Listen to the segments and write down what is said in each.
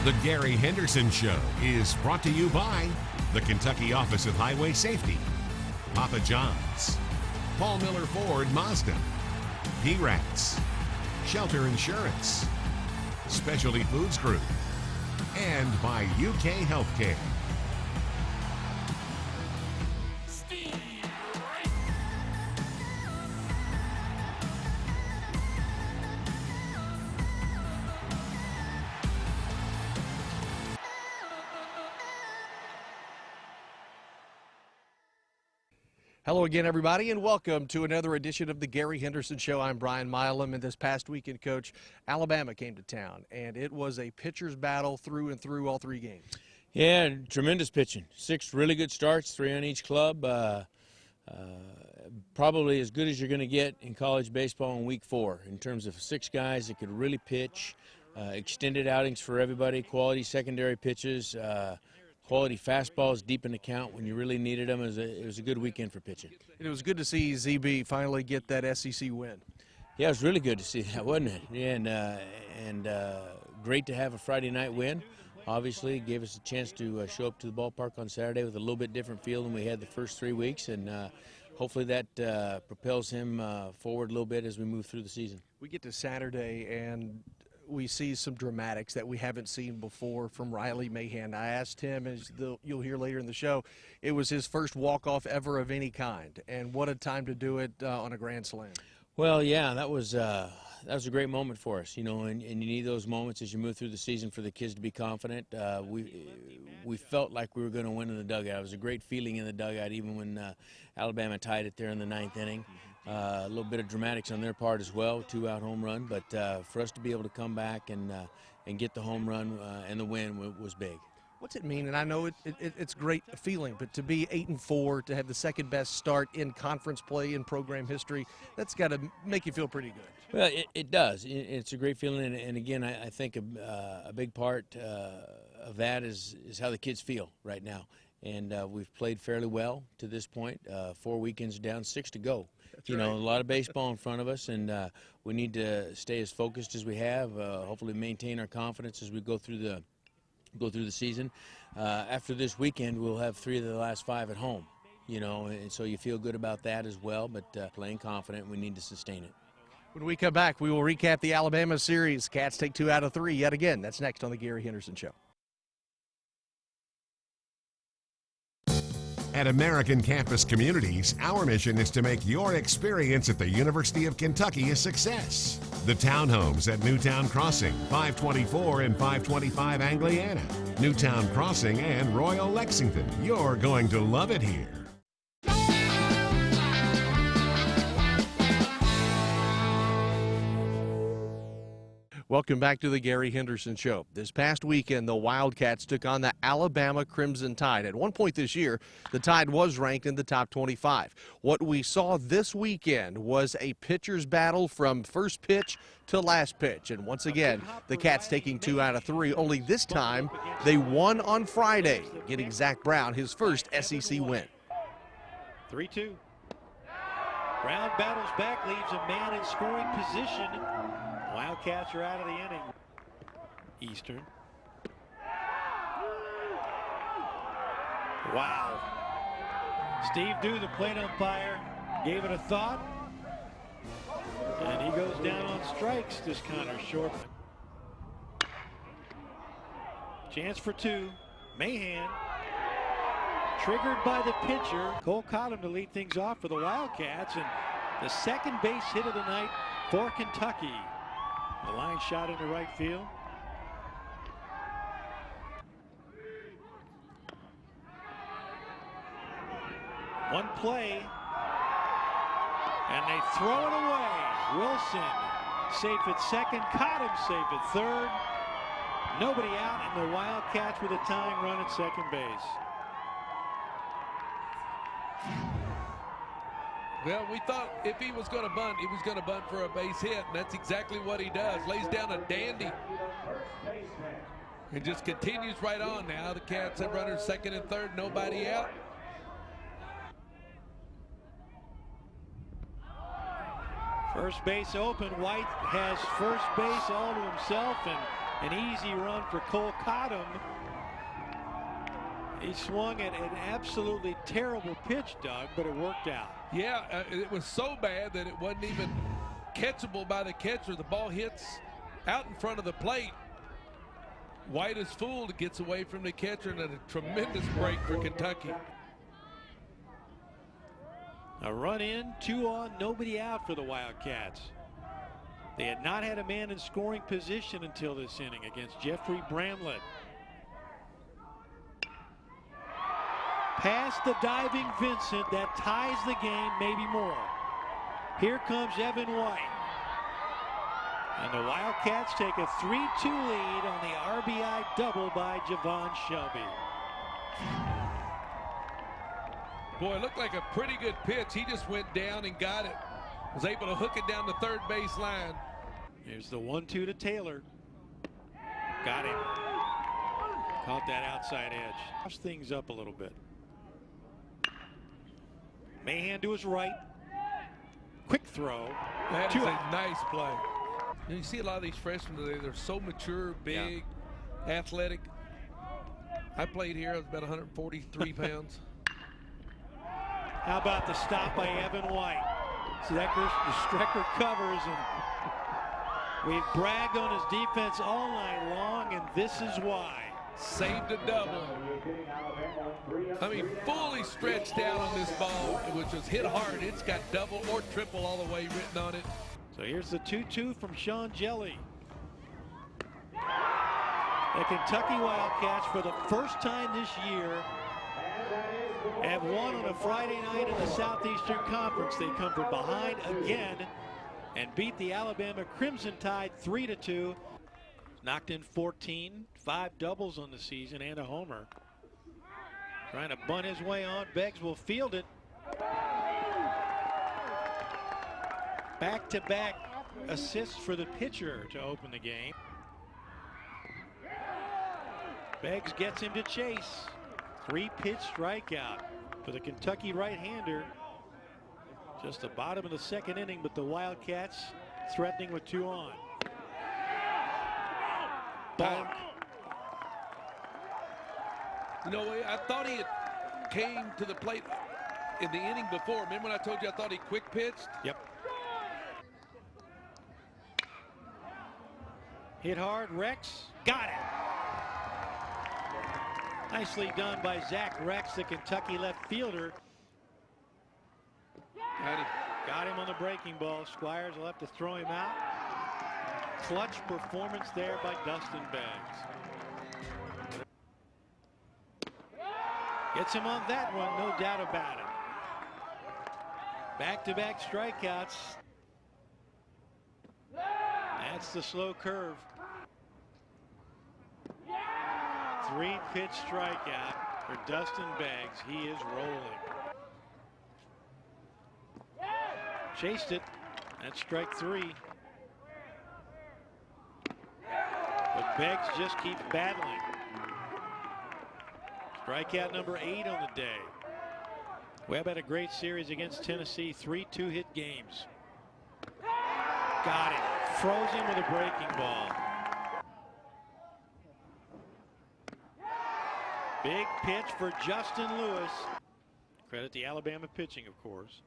The Gary Henderson Show is brought to you by the Kentucky Office of Highway Safety, Papa John's, Paul Miller Ford Mazda, P-Rats, Shelter Insurance, Specialty Foods Group, and by UK Healthcare. Hello again, everybody, and welcome to another edition of the Gary Henderson Show. I'm Brian Milam, and this past weekend, Coach, Alabama came to town, and it was a pitcher's battle through and through all three games. Yeah, tremendous pitching. 6 really good starts, 3 on each club. Probably as good as you're going to get in college baseball in week 4 in terms of 6 guys that could really pitch, extended outings for everybody, quality secondary pitches, quality fastballs deep in the count when you really needed them. It was a good weekend for pitching. It was good to see ZB finally get that SEC win. Yeah, it was really good to see that, wasn't it? Yeah, and great to have a Friday night win. Obviously, it gave us a chance to show up to the ballpark on Saturday with a little bit different feel than we had the first 3 weeks, and hopefully that propels him forward a little bit as we move through the season. We get to Saturday, and we see some dramatics that we haven't seen before from Riley Mahan. I asked him, as you'll hear later in the show, it was his first walk-off ever of any kind, and what a time to do it on a grand slam. Well, yeah, that was a great moment for us, you know, and you need those moments as you move through the season for the kids to be confident. We felt like we were going to win in the dugout. It was a great feeling in the dugout, even when Alabama tied it there in the 9th inning. A little bit of dramatics on their part as well, 2-out home run, but for us to be able to come back and get the home run and the win was big. What's it mean? And I know it's great feeling, but to be 8-4, to have the second best start in conference play in program history, that's got to make you feel pretty good. Well, it does. It's a great feeling, and again, I think a big part of that is how the kids feel right now. And we've played fairly well to this point. 4 weekends down, 6 to go. That's right. A lot of baseball in front of us, and we need to stay as focused as we have. Hopefully, maintain our confidence as we go through the season. After this weekend, we'll have 3 of the last 5 at home. And so you feel good about that as well. But playing confident, we need to sustain it. When we come back, we will recap the Alabama series. Cats take 2 out of 3 yet again. That's next on the Gary Henderson Show. At American Campus Communities, our mission is to make your experience at the University of Kentucky a success. The townhomes at Newtown Crossing, 524 and 525 Angliana, Newtown Crossing and Royal Lexington. You're going to love it here. Welcome back to the Gary Henderson Show. This past weekend, the Wildcats took on the Alabama Crimson Tide. At one point this year, the Tide was ranked in the top 25. What we saw this weekend was a pitcher's battle from first pitch to last pitch. And once again, the Cats taking 2 out of 3, only this time they won on Friday, getting Zach Brown his first SEC win. 3-2. Brown battles back, leaves a man in scoring position. Wildcats are out of the inning. Eastern. Wow. Steve Dew, the plate umpire, gave it a thought. And he goes down on strikes, this Connor Short. Chance for 2. Mahan. Triggered by the pitcher. Cole Cottom to lead things off for the Wildcats. And the second base hit of the night for Kentucky. The line shot into right field. One play. And they throw it away. Wilson safe at second. Cottom safe at third. Nobody out, and the Wildcats with a tying run at second base. Well, we thought if he was going to bunt, he was going to bunt for a base hit, and that's exactly what he does. Lays down a dandy and just continues right on now. The Cats have runners second and third, nobody out. First base open. White has first base all to himself, and An easy run for Cole Cottom. He swung at an absolutely terrible pitch, Doug, but it worked out. Yeah, it was so bad that it wasn't even catchable by the catcher. The ball hits out in front of the plate. White is fooled, gets away from the catcher, and a tremendous break for Kentucky. A run in, 2 on, nobody out for the Wildcats. They had not had a man in scoring position until this inning against Jeffrey Bramlett. Past the diving Vincent, that ties the game, maybe more. Here comes Evan White. And the Wildcats take a 3-2 lead on the RBI double by Javon Shelby. Boy, it looked like a pretty good pitch. He just went down and got it. Was able to hook it down the third base line. Here's the 1-2 to Taylor. Got him. Caught that outside edge. Push things up a little bit. Mahan to his right. Quick throw. That is a nice play. You see a lot of these freshmen today, they're so mature, big, athletic. I played here, I was about 143 pounds. How about the stop by Evan White? Strecker covers, and we've bragged on his defense all night long, and this is why. Saved a double. I mean, fully stretched out on this ball, which was hit hard. It's got double or triple all the way written on it. So here's the 2-2 from Sean Jelly. The Kentucky Wildcats, for the first time this year, have won on a Friday night in the Southeastern Conference. They come from behind again and beat the Alabama Crimson Tide 3-2. Knocked in 14, 5 doubles on the season and a homer. Trying to bunt his way on. Beggs will field it. Back-to-back assists for the pitcher to open the game. Beggs gets him to chase. 3-pitch strikeout for the Kentucky right-hander. Just the bottom of the second inning, but the Wildcats threatening with 2 on. Bonk. You know, I thought he had came to the plate in the inning before. Remember when I told you I thought he quick pitched? Yep. Hit hard, Rex. Got it. Nicely done by Zach Rex, the Kentucky left fielder. Got him on the breaking ball. Squires will have to throw him out. Clutch performance there by Dustin Beggs. Gets him on that one, no doubt about it. Back-to-back strikeouts. That's the slow curve. 3-pitch strikeout for Dustin Beggs. He is rolling. Chased it. That's strike 3. But Beggs just keeps battling. Strikeout number 8 on the day. Webb had a great series against Tennessee. 3 2-hit games. Got him. Froze him with a breaking ball. Big pitch for Justin Lewis. Credit the Alabama pitching, of course.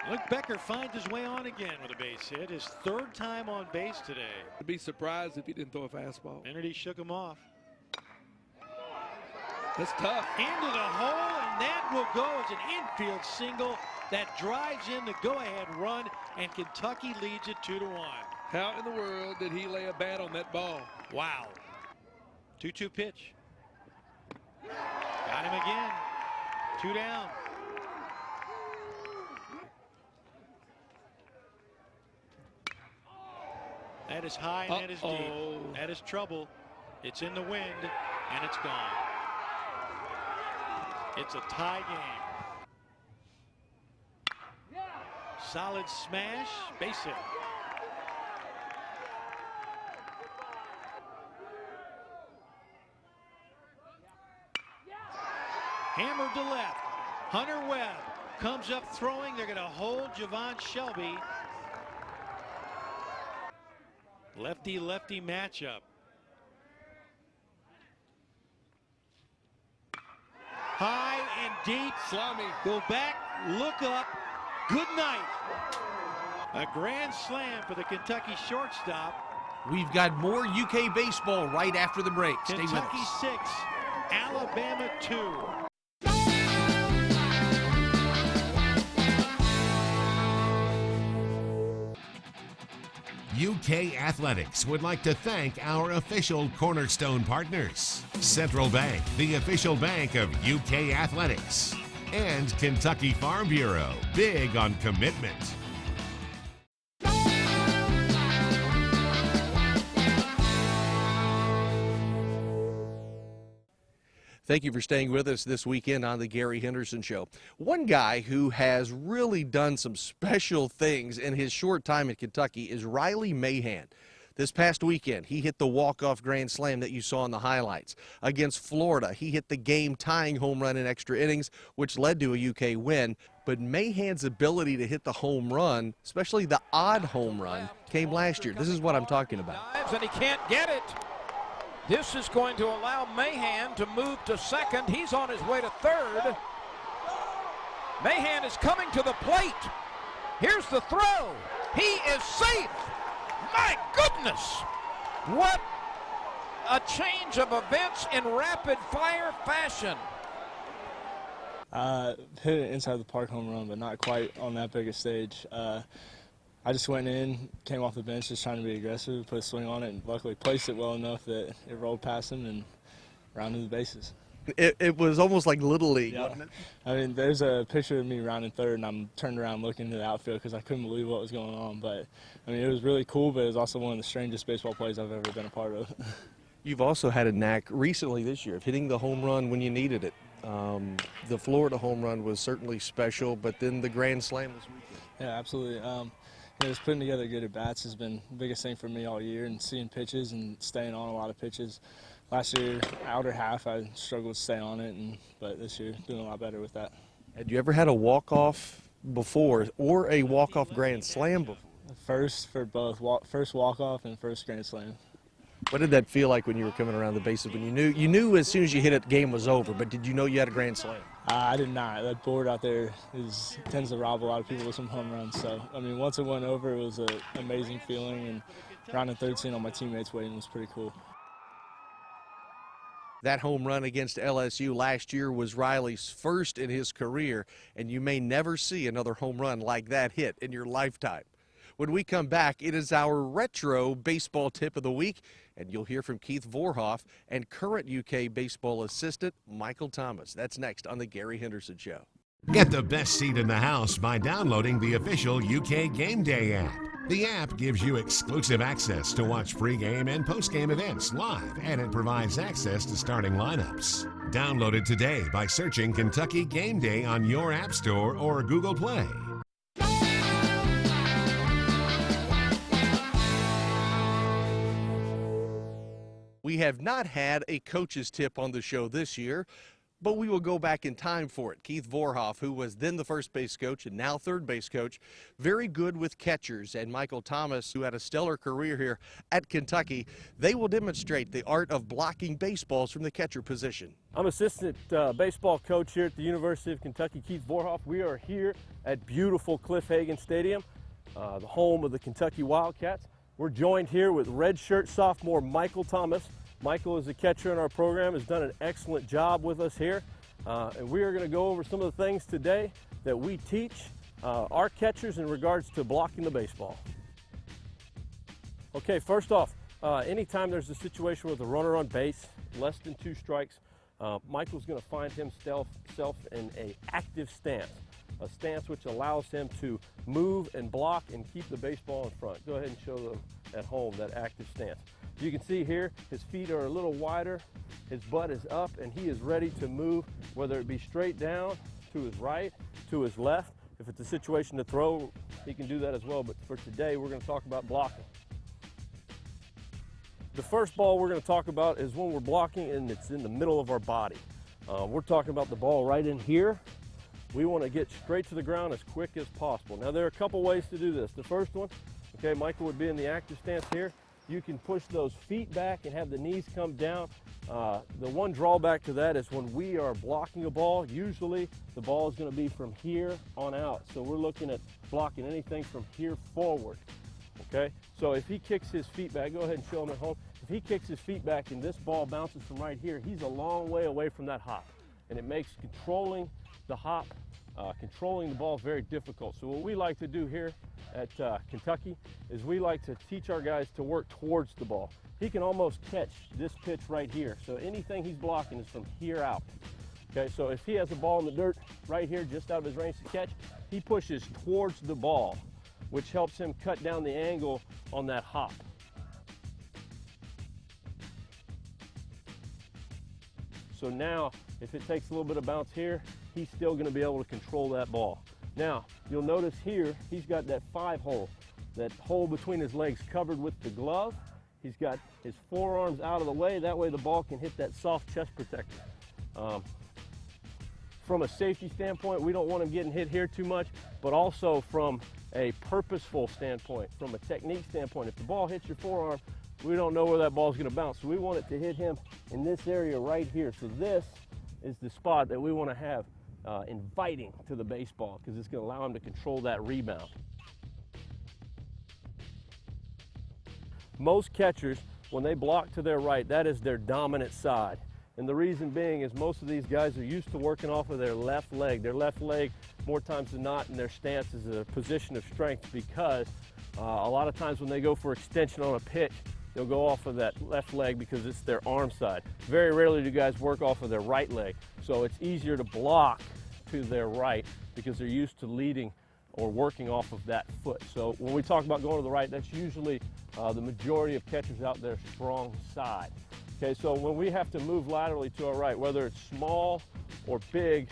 Luke Becker finds his way on again with a base hit. His 3rd time on base today. I'd be surprised if he didn't throw a fastball. Kennedy shook him off. That's tough. Into the hole, and that will go as an infield single that drives in the go-ahead run, and Kentucky leads it 2-1. How in the world did he lay a bat on that ball? Wow. 2-2 pitch. Got him again. 2 down. That is high and that is deep. That is trouble. It's in the wind and it's gone. It's a tie game. Solid smash, base hit. Hammered to left. Hunter Webb comes up throwing. They're going to hold Javon Shelby. Lefty-lefty matchup. High and deep. Slimy. Go back, look up. Good night. A grand slam for the Kentucky shortstop. We've got more UK baseball right after the break. Stay with Kentucky us. 6, Alabama 2. UK Athletics would like to thank our official Cornerstone partners, Central Bank, the official bank of UK Athletics, and Kentucky Farm Bureau, big on commitment. Thank you for staying with us this weekend on the Gary Henderson Show. One guy who has really done some special things in his short time in Kentucky is Riley Mahan. This past weekend, he hit the walk-off grand slam that you saw in the highlights. Against Florida, he hit the game-tying home run in extra innings, which led to a UK win. But Mahan's ability to hit the home run, especially the odd home run, came last year. This is what I'm talking about. Dives and he can't get it. This is going to allow Mahan to move to second. He's on his way to third. Mahan is coming to the plate. Here's the throw. He is safe. My goodness. What a change of events in rapid fire fashion. Hit it inside the park home run, but not quite on that big a stage. I just went in, came off the bench just trying to be aggressive, put a swing on it, and luckily placed it well enough that it rolled past him and rounded the bases. It was almost like Little League, Yeah. wasn't it? I mean, there's a picture of me rounding third, and I'm turned around looking to the outfield because I couldn't believe what was going on. But, I mean, it was really cool, but it was also one of the strangest baseball plays I've ever been a part of. You've also had a knack recently this year of hitting the home run when you needed it. The Florida home run was certainly special, but then the grand slam this weekend. Yeah, absolutely. Just putting together good at-bats has been the biggest thing for me all year, and seeing pitches and staying on a lot of pitches. Last year, outer half, I struggled to stay on it, but this year, doing a lot better with that. Had you ever had a walk-off before or a walk-off grand slam before? First for both, first walk-off and first grand slam. What did that feel like when you were coming around the bases? When you knew as soon as you hit it, the game was over, but did you know you had a grand slam? I did not. That board out there tends to rob a lot of people with some home runs. So, I mean, once it went over, it was an amazing feeling, and rounding third, seeing all my teammates waiting was pretty cool. That home run against LSU last year was Riley's first in his career, and you may never see another home run like that hit in your lifetime. When we come back, it is our retro baseball tip of the week, and you'll hear from Keith Vorhoff and current UK baseball assistant Michael Thomas. That's next on the Gary Henderson Show. Get the best seat in the house by downloading the official UK Game Day app. The app gives you exclusive access to watch pregame and postgame events live, and it provides access to starting lineups. Download it today by searching Kentucky Game Day on your App Store or Google Play. We have not had a coach's tip on the show this year, but we will go back in time for it. Keith Vorhoff, who was then the first base coach and now third base coach, very good with catchers, and Michael Thomas, who had a stellar career here at Kentucky, they will demonstrate the art of blocking baseballs from the catcher position. I'm assistant baseball coach here at the University of Kentucky, Keith Vorhoff. We are here at beautiful Cliff Hagan Stadium, the home of the Kentucky Wildcats. We're joined here with redshirt sophomore Michael Thomas. Michael is a catcher in our program, has done an excellent job with us here. And we are going to go over some of the things today that we teach our catchers in regards to blocking the baseball. Okay, first off, anytime there's a situation with a runner on base, less than 2 strikes, Michael's going to find himself in an active stance. A stance which allows him to move and block and keep the baseball in front. Go ahead and show them at home that active stance. You can see here his feet are a little wider, his butt is up, and he is ready to move, whether it be straight down, to his right, to his left. If it's a situation to throw, he can do that as well, but for today we're going to talk about blocking. The first ball we're going to talk about is when we're blocking and it's in the middle of our body. We're talking about the ball right in here. We want to get straight to the ground as quick as possible. Now there are a couple ways to do this. The first one, okay, Michael would be in the active stance here. you can push those feet back and have the knees come down. The one drawback to that is when we are blocking a ball, usually the ball is going to be from here on out. So we're looking at blocking anything from here forward, okay? So if he kicks his feet back, go ahead and show him at home. If he kicks his feet back and this ball bounces from right here, he's a long way away from that hop. And it makes controlling the hop, controlling the ball very difficult. So what we like to do here at Kentucky is we like to teach our guys to work towards the ball. He can almost catch this pitch right here. So anything he's blocking is from here out. Okay, so if he has a ball in the dirt right here, just out of his range to catch, he pushes towards the ball, which helps him cut down the angle on that hop. So now, if it takes a little bit of bounce here, he's still going to be able to control that ball. Now, you'll notice here, he's got that 5-hole, that hole between his legs covered with the glove. He's got his forearms out of the way, that way the ball can hit that soft chest protector. From a safety standpoint, we don't want him getting hit here too much, but also from a purposeful standpoint, from a technique standpoint, if the ball hits your forearm, we don't know where that ball is going to bounce. So we want it to hit him in this area right here. So this is the spot that we want to have inviting to the baseball, because it's going to allow him to control that rebound. Most catchers, when they block to their right, that is their dominant side. And the reason being is most of these guys are used to working off of their left leg. Their left leg, more times than not, in their stance is a position of strength, because a lot of times when they go for extension on a pitch, they'll go off of that left leg because it's their arm side. Very rarely do guys work off of their right leg. So it's easier to block to their right because they're used to leading or working off of that foot. So when we talk about going to the right, that's usually the majority of catchers out there strong side. Okay, so when we have to move laterally to our right, whether it's small or big,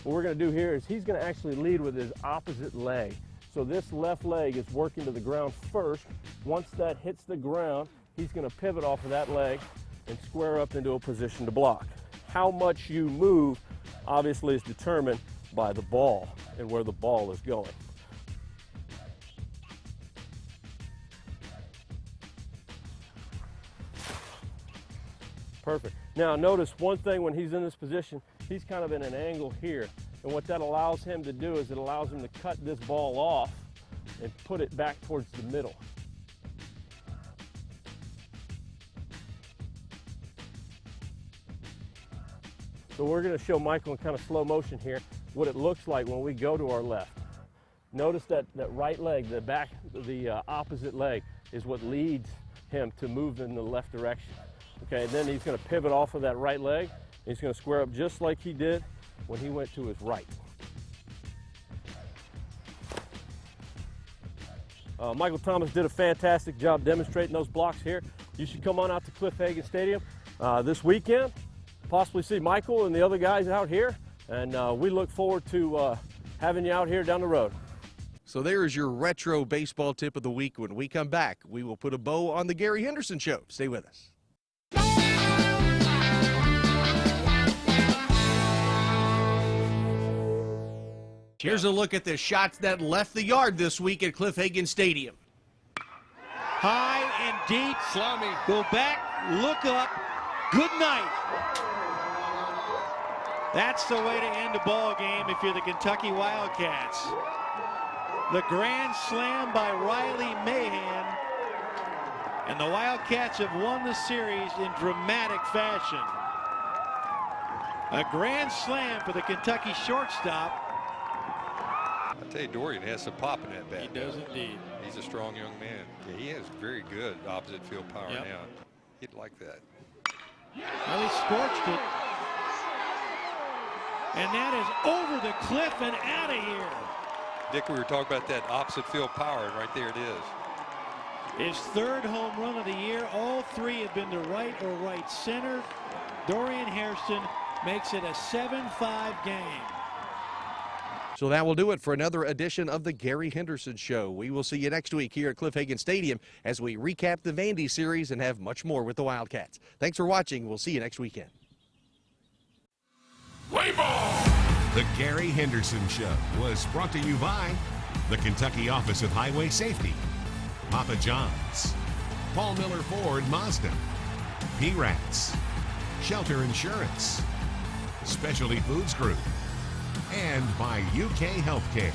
what we're going to do here is he's going to actually lead with his opposite leg. So this left leg is working to the ground first. Once that hits the ground, he's going to pivot off of that leg and square up into a position to block. How much you move obviously is determined by the ball and where the ball is going. Perfect. Now notice one thing when he's in this position, he's kind of in an angle here. And what that allows him to do is it allows him to cut this ball off and put it back towards the middle. So we're going to show Michael in kind of slow motion here what it looks like when we go to our left. Notice that right leg, the opposite leg, is what leads him to move in the left direction. Okay, and then he's going to pivot off of that right leg. He's going to square up just like he did when he went to his right. Michael Thomas did a fantastic job demonstrating those blocks here. You should come on out to Cliff Hagan Stadium this weekend, possibly see Michael and the other guys out here, and we look forward to having you out here down the road. So there is your retro baseball tip of the week. When we come back, we will put a bow on the Gary Henderson Show. Stay with us. Here's a look at the shots that left the yard this week at Cliff Hagan Stadium. High and deep. Slummy. Go back, look up. Good night. That's the way to end a ball game if you're the Kentucky Wildcats. The grand slam by Riley Mahan. And the Wildcats have won the series in dramatic fashion. A grand slam for the Kentucky shortstop. I tell you, Dorian has some pop in that bat. He does indeed. He's a strong young man. Yeah, he has very good opposite field power now. He'd like that. Well, he scorched it. And that is over the cliff and out of here. Dick, we were talking about that opposite field power, and right there it is. His third home run of the year. All three have been to right or right center. Dorian Hairston makes it a 7-5 game. So that will do it for another edition of the Gary Henderson Show. We will see you next week here at Cliff Hagan Stadium as we recap the Vandy series and have much more with the Wildcats. Thanks for watching. We'll see you next weekend. Play ball! The Gary Henderson Show was brought to you by the Kentucky Office of Highway Safety, Papa John's, Paul Miller Ford Mazda, P-Rats, Shelter Insurance, Specialty Foods Group, and by UK Healthcare.